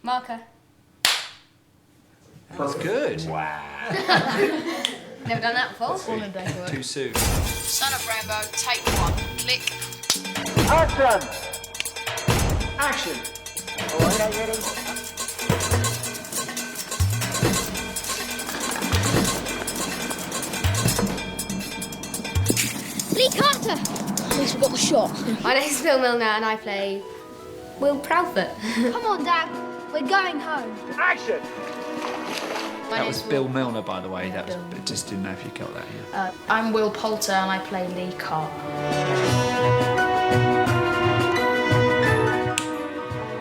Marker. That's good. Wow. Never done that before. Too soon. Son of Rambow, take 1. Click. Action! Action! Alright, ready? Lee Carter! At least we got the shot. My name's Phil Milner and I play Will Proudfoot. Come on, Dad. We're going home. Action! That was Bill Milner, by the way. That was, just didn't know if you got that. Yeah. I'm Will Poulter and I play Lee Carter.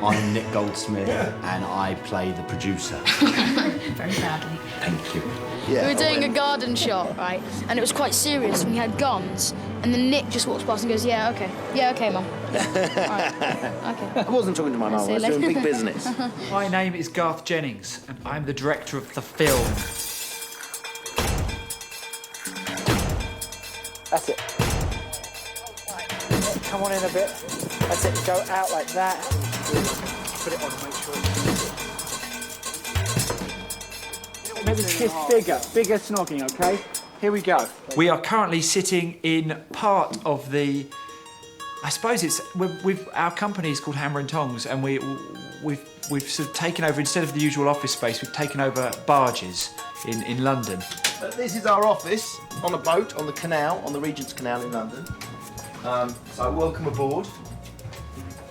I'm Nick Goldsmith and I play the producer. Very badly. Thank you. We were doing a garden shot, right? And it was quite serious. We had guns. And then Nick just walks past and goes, yeah, okay. Yeah, okay, Mum. Right. Okay. I wasn't talking to my mum, I was doing big business. My name is Garth Jennings and I'm the director of the film. That's it. Come on in a bit. That's it. Go out like that. Put it on and make sure it's... Maybe kiss bigger snogging, okay? Here we go. We are currently sitting in part of the... I suppose it's... our company is called Hammer and Tongs and we've sort of taken over, instead of the usual office space, we've taken over barges in London. This is our office on a boat on the canal, on the Regent's Canal in London. So welcome aboard.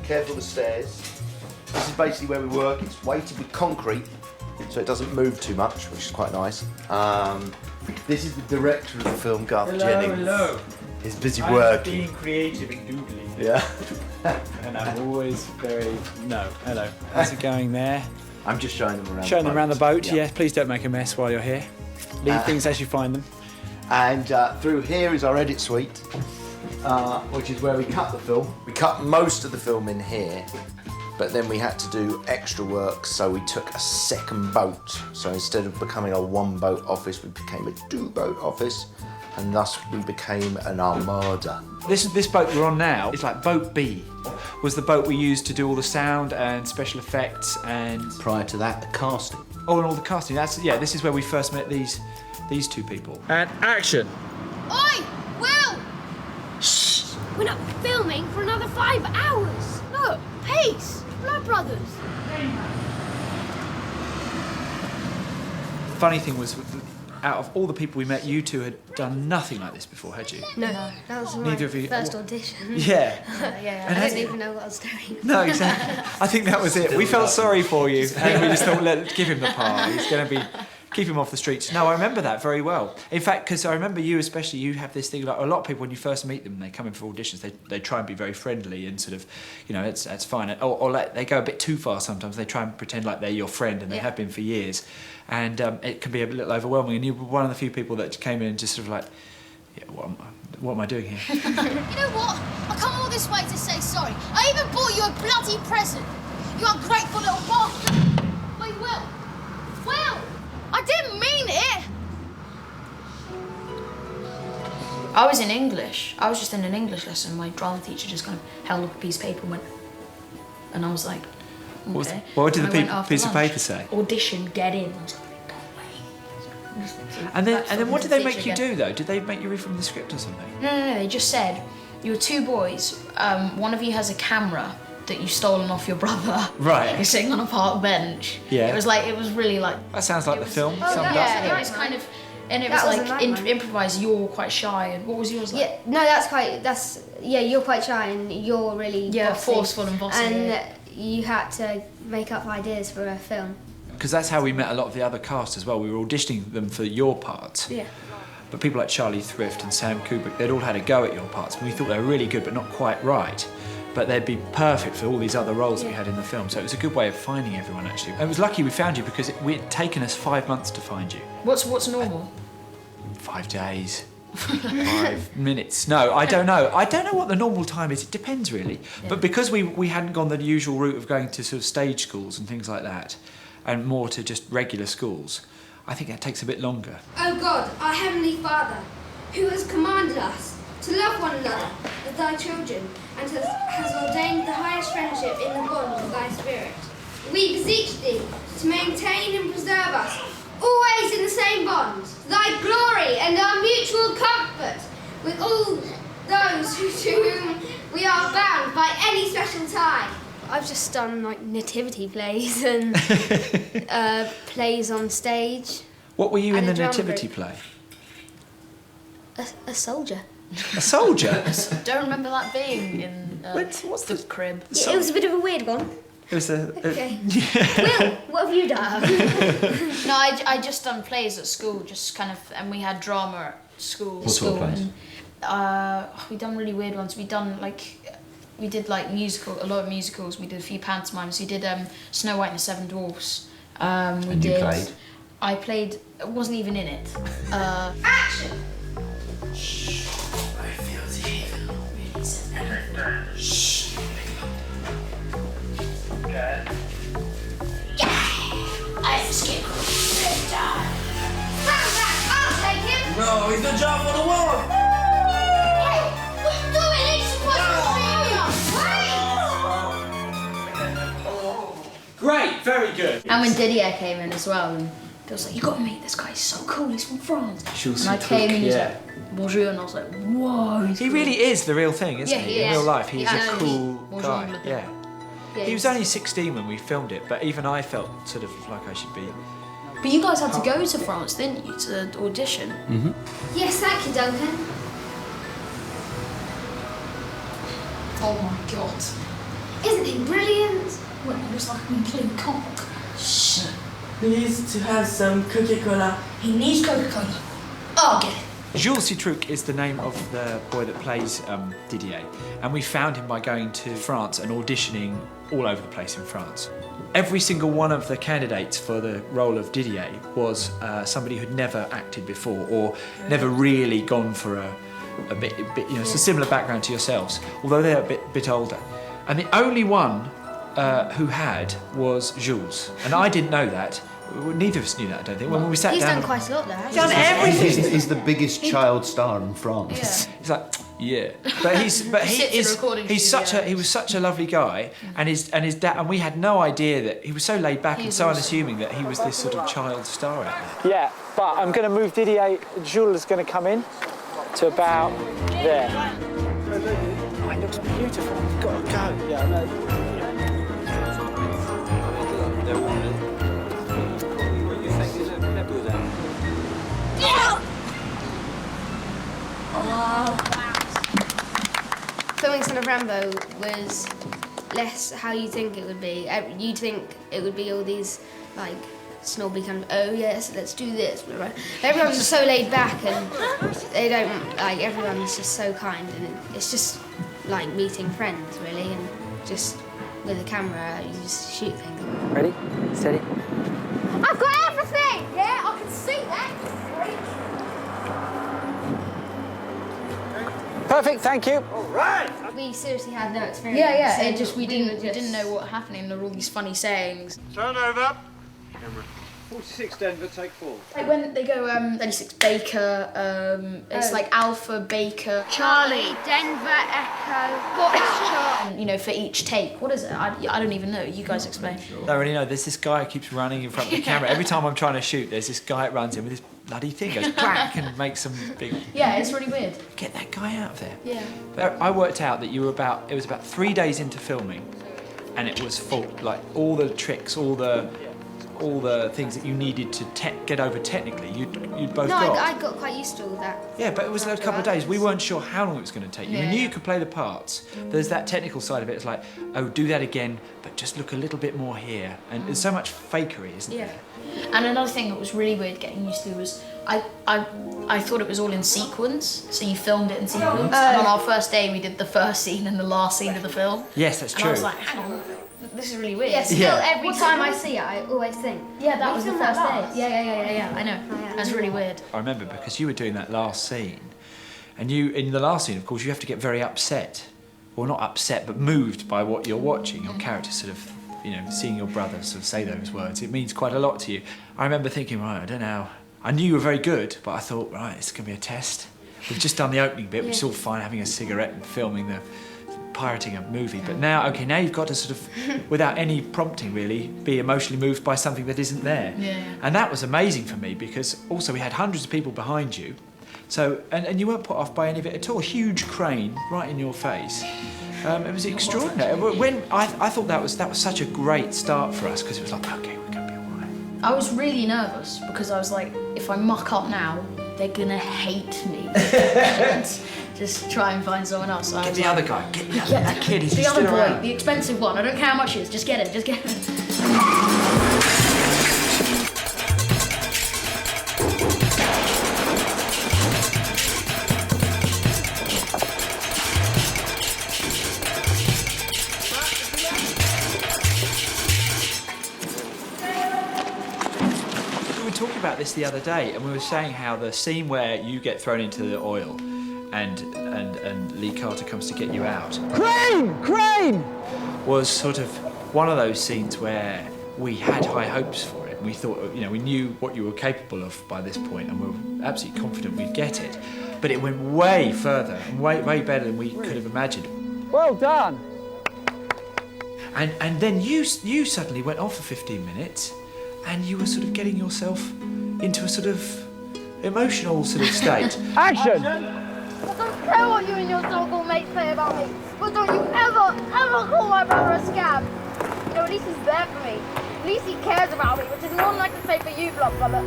Careful of the stairs. This is basically where we work. It's weighted with concrete, so it doesn't move too much, which is quite nice. This is the director of the film, Garth Jennings. Hello. He's busy working. Being creative and doodling. Yeah. And I'm always very... No, hello. How's it going there? I'm just showing them around. Showing the them around the boat, Yeah. yeah. Please don't make a mess while you're here. Leave things as you find them. And through here is our edit suite, which is where we cut the film. We cut most of the film in here, but then we had to do extra work, so we took a second boat. So instead of becoming a one-boat office, we became a two-boat office, and thus we became an armada. This boat we're on now is like boat B. Was the boat we used to do all the sound and special effects and... Prior to that, the casting. Oh, and all the casting. Yeah, this is where we first met these two people. And action! Oi! Will! Shh! We're not filming for another 5 hours. Look, peace. Blood Brothers. The funny thing was, out of all the people we met, you two had done nothing like this before, had you? No, that was my Neither of you- first audition. Yeah. Yeah, I didn't even know what I was doing. No, exactly. I think that was it. We felt sorry for you, and we just thought, give him the part. He's going to be... Keep him off the streets. No, I remember that very well. In fact, because I remember you especially, you have this thing, like a lot of people when you first meet them, they come in for auditions, they try and be very friendly and sort of, you know, that's fine. Or like, they go a bit too far sometimes. They try and pretend like they're your friend, and they have been for years. And it can be a little overwhelming. And you were one of the few people that came in and just sort of like, yeah, what am I doing here? You know what? I come all this way to say sorry. I even bought you a bloody present. You ungrateful little bastard. Wait, Will. Will! I didn't mean it! I was in English. I was just in an English lesson. My drama teacher just kind of held up a piece of paper and went, and I was like, okay. What did And the I went after piece of lunch. paper say? Audition, get in. I was like, go away. And then what did they make you do though? Did they make you read from the script or something? No, they just said, you were 2 boys, one of you has a camera that you've stolen off your brother. Right. You're sitting on a park bench. Yeah. It was really like... That sounds like the film. Oh, summed up. yeah, it was kind of... And it was That was like a nightmare. improvised, you're quite shy, and what was yours like? Yeah, no, you're quite shy and you're really bossy. Forceful and bossy. And you had to make up ideas for a film. Because that's how we met a lot of the other cast as well. We were auditioning them for your parts. Yeah. But people like Charlie Thrift and Sam Kubrick, they'd all had a go at your parts. We thought they were really good, but not quite right. But they'd be perfect for all these other roles that we had in the film. So it was a good way of finding everyone, actually. It was lucky we found you because it had taken us 5 months to find you. What's normal? 5 days. 5 minutes. No, I don't know. I don't know what the normal time is. It depends, really. Yeah. But because we hadn't gone the usual route of going to sort of stage schools and things like that, and more to just regular schools, I think that takes a bit longer. Oh God, our Heavenly Father, who has commanded us to love one another as thy children, and has ordained the highest friendship in the bond of thy Spirit. We keep us each thee, to maintain and preserve us, always in the same bond, thy glory and our mutual comfort, with all those to whom we are bound by any special tie. I've just done like nativity plays and plays on stage. What were you in And the a drum nativity group. play? A soldier. A soldier? Don't remember that being in What's the crib. Yeah, it was a bit of a weird one. It was a... Okay. Will, what have you done? No, I just done plays at school, just kind of, and we had drama at school. What sort of plays? And, we done really weird ones. We did like a lot of musicals. We did a few pantomimes. We did Snow White and the Seven Dwarfs. And you played? I played. I wasn't even in it. Action! I am Scarecrow. Stand back, I'll take him! No, he's the job for the war! Hey, what are you doing? He's supposed to be here! Great, very good. And when Didier came in as well, and they was like, "You got to meet this guy. He's so cool. He's from France." And I came and he was like, "Bonjour," and I was like, "Whoa." He really is the real thing, isn't Yeah, he? he In is. real life, he's Yeah. a cool Bonjour, guy. Angleterre. Yeah. He was only 16 when we filmed it, but even I felt sort of like I should be. But you guys had to go to France, didn't you, to audition? Yes, thank you, Duncan. Oh my god. Isn't he brilliant? Well, it was like we played cock. Shh. Please to have some Coca-Cola. He needs Coca-Cola. I'll get it. Jules Citruc is the name of the boy that plays Didier, and we found him by going to France and auditioning all over the place in France. Every single one of the candidates for the role of Didier was somebody who'd never acted before or never really gone for a bit it's a similar background to yourselves, although they're a bit older. And the only one who had was Jules, and I didn't know that. Neither of us knew that, I don't think. When we sat He's down, done quite a lot there. done everything. He's the biggest child star in France. He's like, yeah, but he was such a lovely guy, and his dad, and we had no idea that he was so laid back and so unassuming that he was this sort of child star out there. Yeah, but I'm going to move Didier. Jules is going to come in to about there. Oh, it looks beautiful. We've got to go. Yeah, I know. Filming Son of Rambow was less how you think it would be. You'd think it would be all these like snobby kind of, oh yes, let's do this. Everyone's just so laid back and they don't, like, everyone's just so kind, and it's just like meeting friends really, and just with a camera you just shoot things. Ready? Steady. I've got everything! Yeah, I can see that. Perfect, thank you. We seriously had no experience. Yeah, so it just we didn't were know what happened, and there were all these funny sayings. Turn over. 46 Denver, take 4. Like when they go 36 Baker, it's like Alpha Baker Charlie, Denver, Echo, Foxtrot. and, you know, for each take. What is it? I don't even know. You guys explain. I don't really know. There's this guy who keeps running in front of the camera. Every time I'm trying to shoot, there's this guy that runs in with this bloody thing, goes crack and makes some big. Yeah, it's really weird. Get that guy out of there. Yeah. But I worked out that it was about 3 days into filming, and it was full, like all the tricks, all the things that you needed to get over technically, you'd both No, got. I got quite used to all that. Yeah, but it was a couple of days. We weren't sure how long it was going to take you. We Yeah, knew yeah. you could play the parts. There's that technical side of it. It's like, oh, do that again, but just look a little bit more here. And there's so much fakery, isn't Yeah. there? And another thing that was really weird getting used to was I thought it was all in sequence, so you filmed it in sequence. And on our first day, we did the first scene and the last scene of the film. Yes, that's And true. I was like, hang on, this is really weird. Yeah, still Yeah. every time I see it, I always think. Yeah, that we was the filmed first that day. Yeah. I know. That's really weird. I remember because you were doing that last scene, and in the last scene, of course, you have to get very upset. Well, not upset, but moved by what you're watching. Your character sort of, seeing your brother sort of say those words, it means quite a lot to you. I remember thinking, right, I don't know. I knew you were very good, but I thought, right, it's going to be a test. We've just done the opening bit, which is all fine, having a cigarette and filming the pirating a movie. But now, okay, now you've got to sort of, without any prompting really, be emotionally moved by something that isn't there. Yeah. And that was amazing for me because also we had hundreds of people behind you. So, and you weren't put off by any of it at all. Huge crane right in your face. It was extraordinary. When I thought that was such a great start for us because it was like, okay, we're going to be all right. I was really nervous because I was like, if I muck up now, they're gonna hate me. And just try and find someone else. So Get the other guy. Get that kid. Is the he other still boy, around? the expensive one. I don't care how much it is. Just get him. Just get him. Talking about this the other day, and we were saying how the scene where you get thrown into the oil and Lee Carter comes to get you out Crane! was sort of one of those scenes where we had high hopes for it. We thought, you know, we knew what you were capable of by this point and we were absolutely confident we'd get it. But it went way further and way better than we could have imagined. Well done. And then you suddenly went off for 15 minutes and you were sort of getting yourself into a sort of emotional sort of state. Action! I don't care what you and your so-called mates say about me, but don't you ever call my brother a scab. You know, at least he's there for me. At least he cares about me, which is more than I can say for you, blood brother.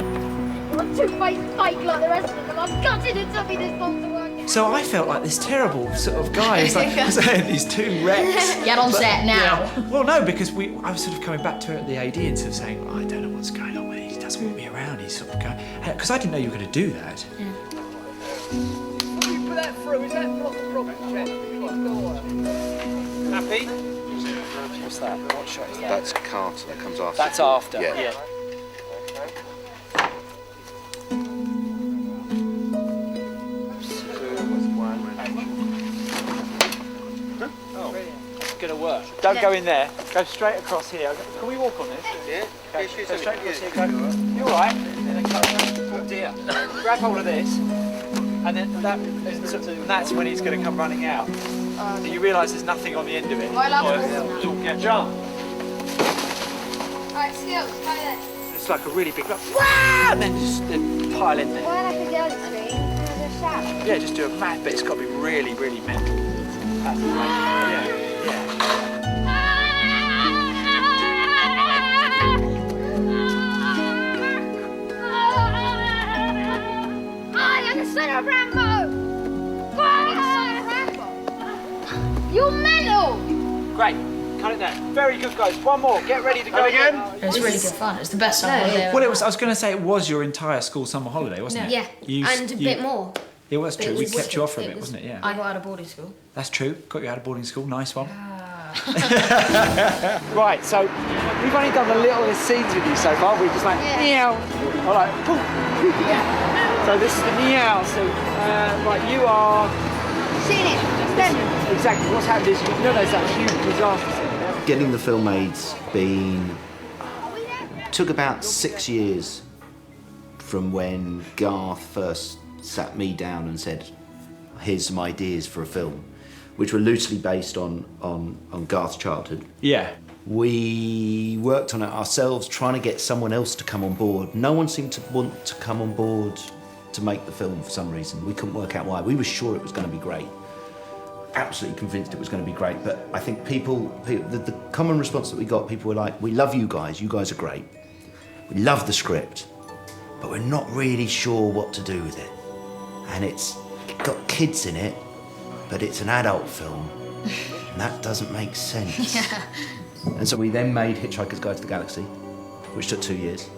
You're a two-faced fake like the rest of them. I'm gutted it took me this long to work it. So I felt like this terrible sort of guy. It's like these two wrecks. Get on set now. Yeah. Well, no, because I was sort of coming back to the AD and sort of saying, I don't know what's going on with him. He doesn't want me around. He's sort of going, because I didn't know you were going to do that. Yeah. You put that through. Is that not the problem? Happy? What's that? What shot is that? That's Carter. That comes after. That's after. Yeah. Gonna work. Don't go in there. Go straight across here. Can we walk on this? Yeah. Go straight across here. Go. You all right? Oh dear. Grab hold of this, and then that's when he's going to come running out. So you realise there's nothing on the end of it. I love Get jump. Alright, skills, try that. It's like a really big. Wah! And then pile in there. Why like a girl screen? There's a shout. Yeah, just do a mad bit. It's got to be really mental. That's yeah. I am the Son of Rambow! Son of Rambow? You're mental! Great. Cut it there. Very good, guys. One more. Get ready to go again. It was really good fun. It was the best summer holiday. Well, I was going to say it was your entire school summer holiday, wasn't it? Yeah, and a bit more. It was true. We kept you off for a it bit, was- wasn't it? Yeah. I got out of boarding school. That's true. Got you out of boarding school. Nice one. Right, so we've only done the littlest scenes with you so far. We're just like, meow. All right, poof. So this is the meow scene. Right, you are... Seen it, standing. Exactly, what's happened is, you know there's that huge disaster scene, yeah? Getting the film made's been... took about 6 years from when Garth first sat me down and said, here's some ideas for a film, which were loosely based on Garth's childhood. Yeah. We worked on it ourselves, trying to get someone else to come on board. No one seemed to want to come on board to make the film for some reason. We couldn't work out why. We were sure it was going to be great. Absolutely convinced it was going to be great. But I think the common response that we got, people were like, we love you guys are great. We love the script, but we're not really sure what to do with it. And it's got kids in it, but it's an adult film, and that doesn't make sense. Yeah. And so we then made Hitchhiker's Guide to the Galaxy, which took 2 years.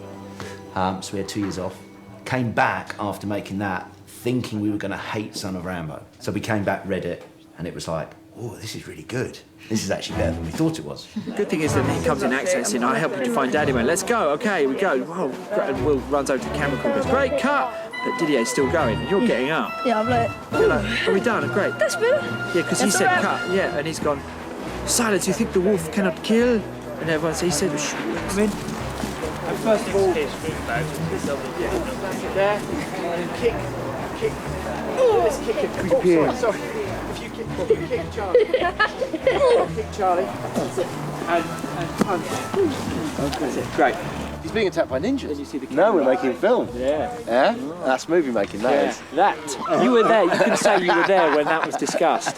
So we had 2 years off. Came back after making that, thinking we were going to hate Son of Rambow. So we came back, read it, and it was like, oh, this is really good. This is actually better than we thought it was. The good thing is that he comes in accents in, I help you to find Daddy Man. Let's go, okay, we go. Whoa. And Will runs over to the camera and goes, great, cut. But Didier's still going, and you're getting up. Yeah, I'm like, You're like, are we done? Great. that's better. Yeah, because he That's said all right. cut, yeah, and he's gone, silence, you think the wolf cannot kill? And everyone said, he said, shh, come in. And first of all, there, and then kick. Let's kick it. Sorry, if you kick. Kick Charlie. Kick Charlie. That's it. And punch. That's it. Great. He's being attacked by ninjas. Then you see the No, we're making a film. Yeah. Yeah? That's movie making, that is. That. You were there. You can say you were there when that was discussed.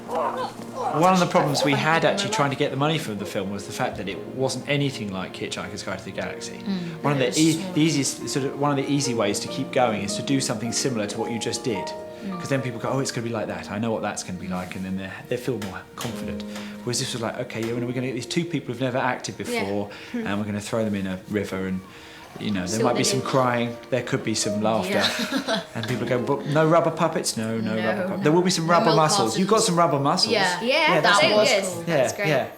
One of the problems we had actually trying to get the money for the film was the fact that it wasn't anything like Hitchhiker's Guide to the Galaxy. One of the easiest, one of the easy ways to keep going is to do something similar to what you just did, because then people go, oh, it's going to be like that. I know what that's going to be like, and then they feel more confident. Whereas this was like, okay, yeah, we're going to get these two people who've never acted before, and we're going to throw them in a river and. You know, there might be some crying, there could be some laughter, and people go, but no rubber puppets, no rubber puppets. There will be some rubber muscles. You've got some rubber muscles. Yeah, that's that was good. cool. Yeah, That's great. yeah.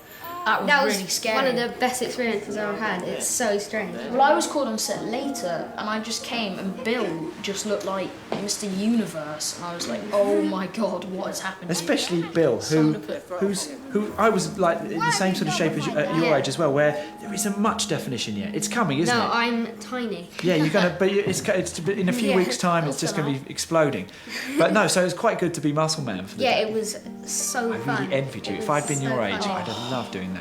That was really scary. One of the best experiences I've ever had. It's so strange. Well, I was called on set later, and I just came, and Bill just looked like Mr. Universe, and I was like, oh my god, what has happened? Especially Bill, who I was like the same sort of shape as at your age as well, where there isn't much definition yet. It's coming, isn't it? No, I'm tiny. Yeah, you're gonna, but it's in a few weeks' time. It's just going to be exploding. But no, so it's quite good to be Muscle Man for the day. It was so fun. I really envied you. If I'd been your age, I'd have loved doing that.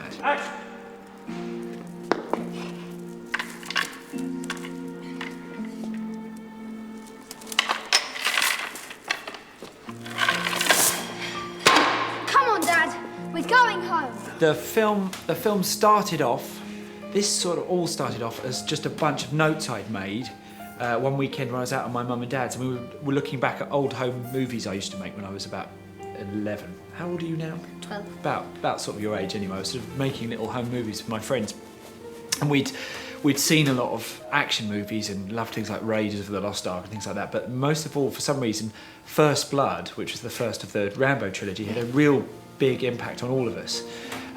Come on, Dad. We're going home. The film started off. This sort of all started off as just a bunch of notes I'd made one weekend when I was out with my mum and dad's, and we were looking back at old home movies I used to make when I was about 11. How old are you now? 12. About sort of your age anyway. I was sort of making little home movies with my friends, and we'd seen a lot of action movies and loved things like Raiders of the Lost Ark and things like that. But most of all, for some reason, First Blood, which was the first of the Rambo trilogy, had a real big impact on all of us.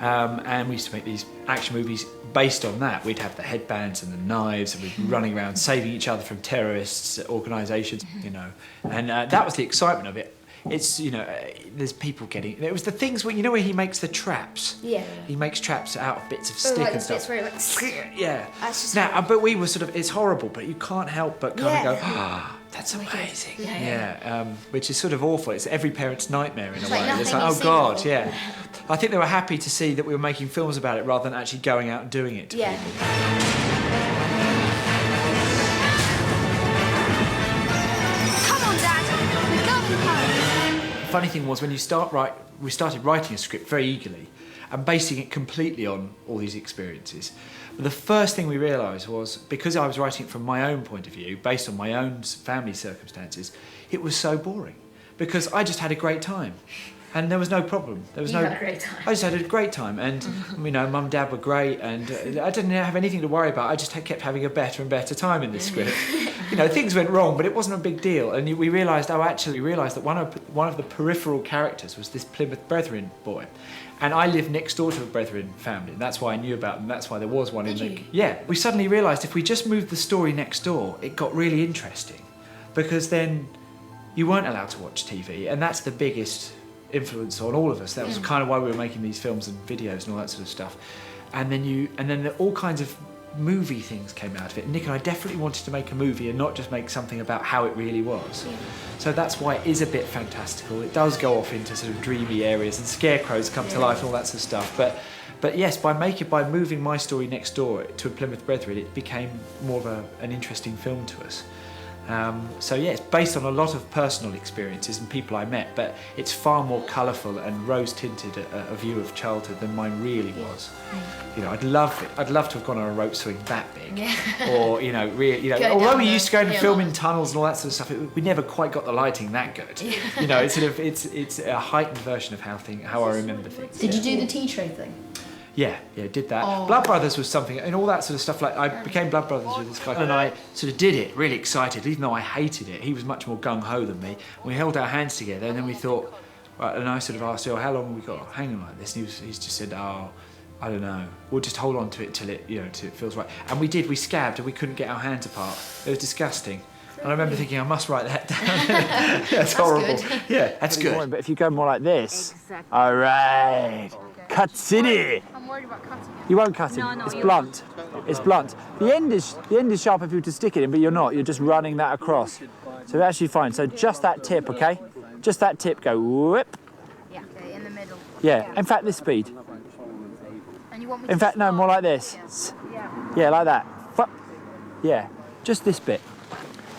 And we used to make these action movies based on that. We'd have the headbands and the knives, and we'd be running around saving each other from terrorists, organisations, you know. And that was the excitement of it. It's, you know, there's people getting... It was the things where, you know, where he makes the traps? Yeah. He makes traps out of bits of stick and stuff. Yeah. That's just now, but we were sort of... It's horrible, but you can't help but kind of go, that's amazing. Which is sort of awful. It's every parent's nightmare in a way. It's like, oh, God, yeah. I think they were happy to see that we were making films about it rather than actually going out and doing it to people. The funny thing was, when we started writing a script very eagerly and basing it completely on all these experiences. But the first thing we realised was, because I was writing it from my own point of view, based on my own family circumstances, it was so boring. Because I just had a great time. And there was no problem. There was You had a great time. I just had a great time, and you know, Mum and Dad were great, and I didn't have anything to worry about. I just kept having a better and better time in this script. You know, things went wrong, but it wasn't a big deal. And we realised, that one of the peripheral characters was this Plymouth Brethren boy, and I lived next door to a Brethren family, and that's why I knew about them. That's why there was one in the. Yeah, we suddenly realised if we just moved the story next door, it got really interesting, because then you weren't allowed to watch TV, and that's the biggest influence on all of us. That was kind of why we were making these films and videos and all that sort of stuff. And then all kinds of movie things came out of it. Nick and I definitely wanted to make a movie and not just make something about how it really was. So that's why it is a bit fantastical. It does go off into sort of dreamy areas, and scarecrows come to life and all that sort of stuff. But yes, by moving my story next door to a Plymouth Brethren, it became more of an interesting film to us. So yeah, it's based on a lot of personal experiences and people I met, but it's far more colourful and rose-tinted a view of childhood than mine really was. You know, I'd love to have gone on a rope swing that big, or you know, although we used to go and film in tunnels and all that sort of stuff, we never quite got the lighting that good. You know, it's a heightened version of how I remember things. Did you do the tea tray thing? Yeah, did that. Blood Brothers was something, and all that sort of stuff. Like, I became Blood Brothers with this guy, and I sort of did it really excited, even though I hated it. He was much more gung-ho than me. We held our hands together, and then we thought, right, and I sort of asked, how long have we got hanging like this? And he's just said, I don't know. We'll just hold on to it till it feels right. And we did. We scabbed, and we couldn't get our hands apart. It was disgusting. And I remember thinking, I must write that down. That's horrible. Good. Yeah, that's good. But if you go more like this, all right, cuts in it. I'm worried about cutting it. You won't cut him. It's blunt. It's blunt. The end is sharp if you were to stick it in, but you're not. You're just running that across. So it's actually fine. So just that tip, okay? Just that tip, go whip. Yeah. Okay, in the middle. Yeah, in fact, this speed. And you want me In to fact, no, more like this. Yeah, like that. Fuck. Yeah, just this bit.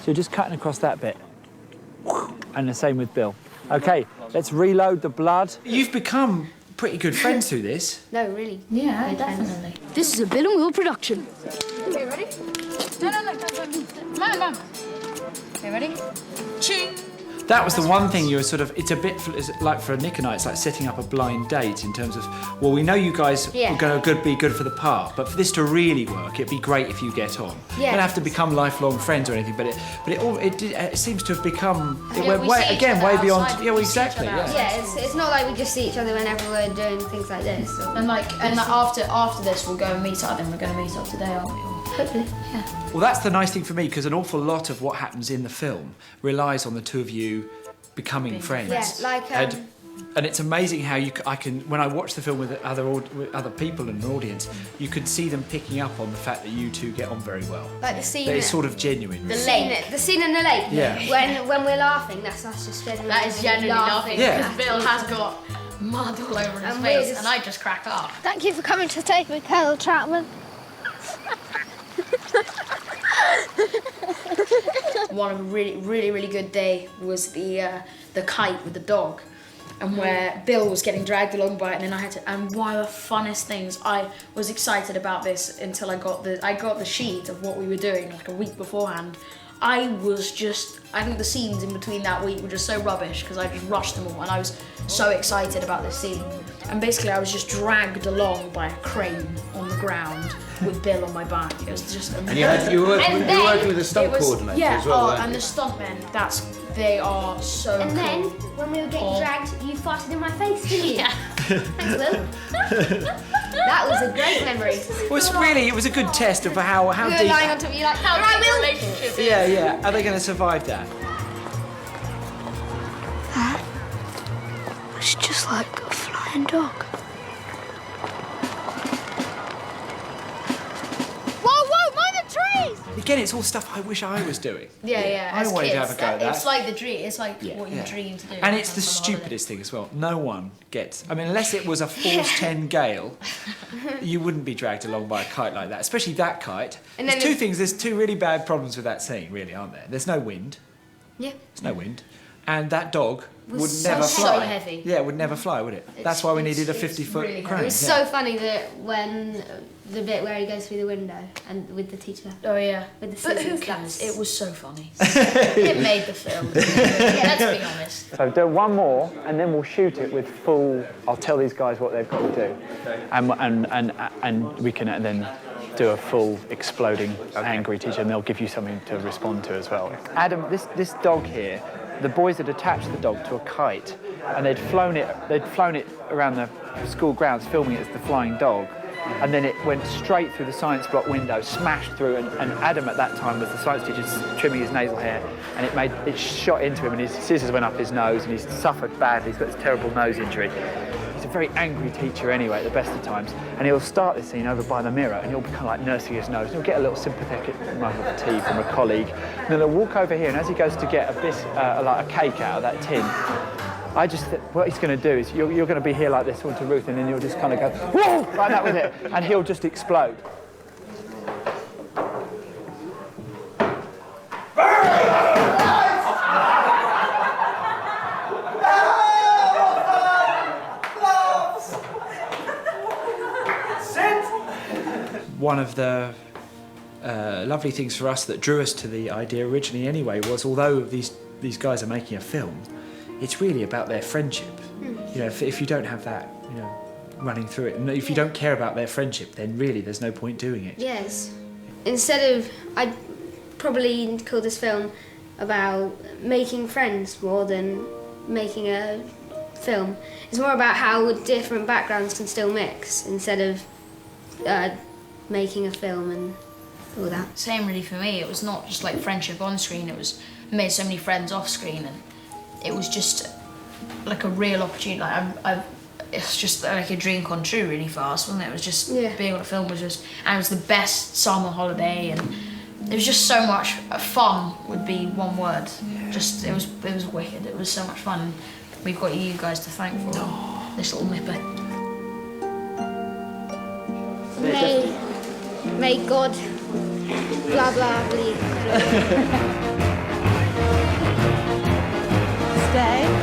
So you're just cutting across that bit. And the same with Bill. Okay, let's reload the blood. You've become pretty good friends through this. No, really. Yeah, definitely. This is a Bill and Will production. Okay, ready? No. Come on. Okay, ready? Ching! That was the one thing you were sort of, it's a bit like for Nick and I, it's like setting up a blind date in terms of, well, we know you guys are going to be good for the part, but for this to really work, it'd be great if you get on. Yeah. You don't have to become lifelong friends or anything, but it seems to have become, it Yeah, went we way, see each again, other way beyond, outside, yeah, well, we see each exactly, other yeah. Yeah, it's not like we just see each other whenever we're doing things like this. Or... And after this, we'll go and meet up. Then we're going to meet up today, aren't we? Hopefully. Yeah. Well, that's the nice thing for me, because an awful lot of what happens in the film relies on the two of you becoming friends. Yeah, like and it's amazing how I can when I watch the film with other people in an audience, you can see them picking up on the fact that you two get on very well. like the scene. That it's sort of genuine. The scene in the lake. Yeah. When we're laughing, that's us just genuinely. That is genuinely laughing. Yeah. Because Bill has got mud all over his And face, we're just- and I just crack up. Thank you for coming to take me, Colonel Chapman. One really good day was the kite with the dog, and where Bill was getting dragged along by it, and then I had to. And one of the funnest things, I was excited about this until I got the sheet of what we were doing like a week beforehand. I think the scenes in between that week were just so rubbish because I just rushed them all, and I was so excited about this scene. And basically, I was just dragged along by a crane on the ground with Bill on my back. It was just amazing. And you were working with a stunt coordinator yeah, as well. and the stuntmen, they are so And cool. then when we were getting dragged, you farted in my face, didn't you? Yeah. Thanks, Will. That was a great memory. Well, it was a good test of how We were deep. lying on top of you like, How alright, deep the Will. relationship is. Yeah. Are they going to survive that? It's just like a flying dog. Whoa, mind the trees! Again, it's all stuff I wish I was doing. Yeah. I as wanted to kids, have a go at that. It's like the dream. It's like what you dream to do. And it's the on holiday. stupidest thing as well. No one gets. I mean, unless it was a force 10 gale, you wouldn't be dragged along by a kite like that. Especially that kite. And There's then two things. There's two really bad problems with that scene, really, aren't there? There's no wind. Yeah. There's no wind. And that dog would so never so fly. heavy. Yeah, it would never fly, would it? That's why we needed a 50-foot really heavy. crane. It was so funny that when the bit where he goes through the window and with the teacher. Oh yeah. With the But who scissors, cares? that's- It was so funny. It made the film. Yeah, let's be honest. So do one more, and then we'll shoot it with full. I'll tell these guys what they've got to do, and we can then do a full exploding angry teacher, and they'll give you something to respond to as well. Adam, this dog here, the boys had attached the dog to a kite, and they'd flown it around the school grounds, filming it as the flying dog. And then it went straight through the science block window, smashed through, and Adam at that time was the science teacher trimming his nasal hair, and it shot into him, and his scissors went up his nose, and he's suffered badly. He's got this terrible nose injury. He's a very angry teacher anyway, at the best of times, and he'll start this scene over by the mirror, and he'll be kind of like nursing his nose, and he'll get a little sympathetic mug of tea from a colleague, and then he'll walk over here, and as he goes to get like a cake out of that tin, what he's going to do is you're going to be here like this, onto Ruth, and then you'll just kind of go, whoa, like that with it, and he'll just explode. One of the lovely things for us that drew us to the idea originally anyway was, although these guys are making a film, it's really about their friendship. You know, if you don't have that, you know, running through it, and if you don't care about their friendship, then really there's no point doing it. Yes. Instead of, I'd probably call this film about making friends more than making a film. It's more about how different backgrounds can still mix instead of making a film and all that. Same really for me. It was not just like friendship on screen. I made so many friends off screen, and it was just like a real opportunity. Like it's just like a dream come true really fast, wasn't it? It was just being on a film was just, and it was the best summer holiday, and it was just so much fun. Would be one word. Just it was wicked. It was so much fun. We've got you guys to thank for this little nipper. May God blah blah blah. Stay.